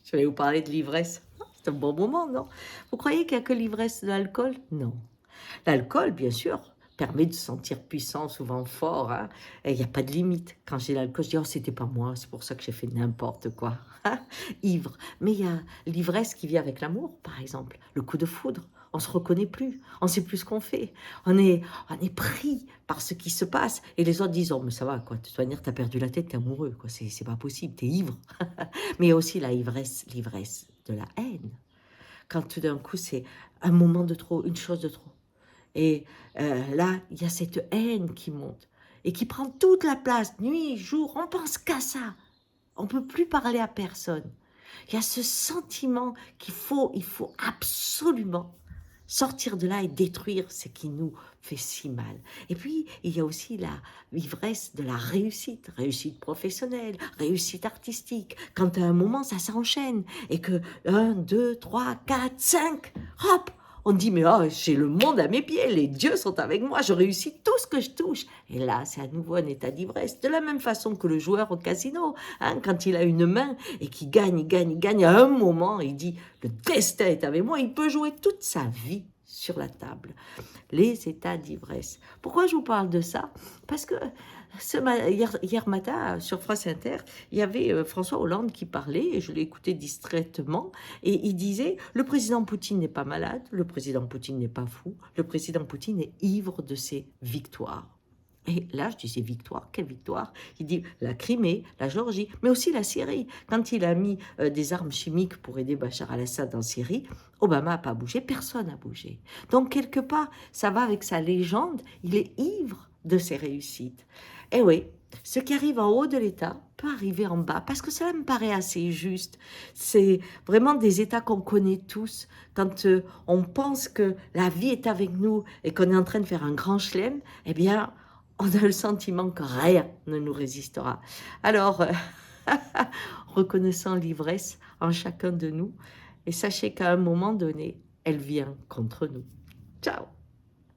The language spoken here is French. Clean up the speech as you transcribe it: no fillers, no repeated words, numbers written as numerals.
Je vais vous parler de l'ivresse. C'est un bon moment, non? Vous croyez qu'il n'y a que l'ivresse de l'alcool? Non. L'alcool, bien sûr, permet de se sentir puissant, souvent fort, hein, et il y a pas de limite. Quand j'ai l'alcool, je dis: «Oh, c'était pas moi, c'est pour ça que j'ai fait n'importe quoi», hein, ivre. Mais il y a l'ivresse qui vient avec l'amour, par exemple, le coup de foudre. On se reconnaît plus, on sait plus ce qu'on fait. On est pris par ce qui se passe et les autres disent: «Oh, mais ça va quoi, de toute manière, tu perdu la tête, t'es amoureux quoi, c'est pas possible, t'es ivre». Mais il y a aussi la l'ivresse de la haine. Quand tout d'un coup, c'est un moment de trop, une chose de trop. Et là, il y a cette haine qui monte et qui prend toute la place, nuit, jour, on pense qu'à ça. On ne peut plus parler à personne. Il y a ce sentiment il faut absolument sortir de là et détruire ce qui nous fait si mal. Et puis, il y a aussi la l'ivresse de la réussite, réussite professionnelle, réussite artistique. Quand à un moment, ça s'enchaîne et que un, 2, 3, 4, 5, hop, on dit, mais oh, j'ai le monde à mes pieds, les dieux sont avec moi, je réussis tout ce que je touche. Et là, c'est à nouveau un état d'ivresse, de la même façon que le joueur au casino, hein, quand il a une main et qu'il gagne, il gagne, il gagne, à un moment, il dit, le destin est avec moi, il peut jouer toute sa vie sur la table. Les états d'ivresse. Pourquoi je vous parle de ça? Parce que hier matin, sur France Inter, il y avait François Hollande qui parlait, et je l'ai écouté distraitement, et il disait, le président Poutine n'est pas malade, le président Poutine n'est pas fou, le président Poutine est ivre de ses victoires. Et là, je disais, victoire, quelle victoire? Il dit la Crimée, la Géorgie, mais aussi la Syrie. Quand il a mis des armes chimiques pour aider Bachar al-Assad en Syrie, Obama n'a pas bougé, personne n'a bougé. Donc, quelque part, ça va avec sa légende, il est ivre de ses réussites. Et oui, ce qui arrive en haut de l'État peut arriver en bas, parce que cela me paraît assez juste. C'est vraiment des états qu'on connaît tous. Quand on pense que la vie est avec nous et qu'on est en train de faire un grand chelem, eh bien, on a le sentiment que rien ne nous résistera. Alors, reconnaissant l'ivresse en chacun de nous, et sachez qu'à un moment donné, elle vient contre nous. Ciao!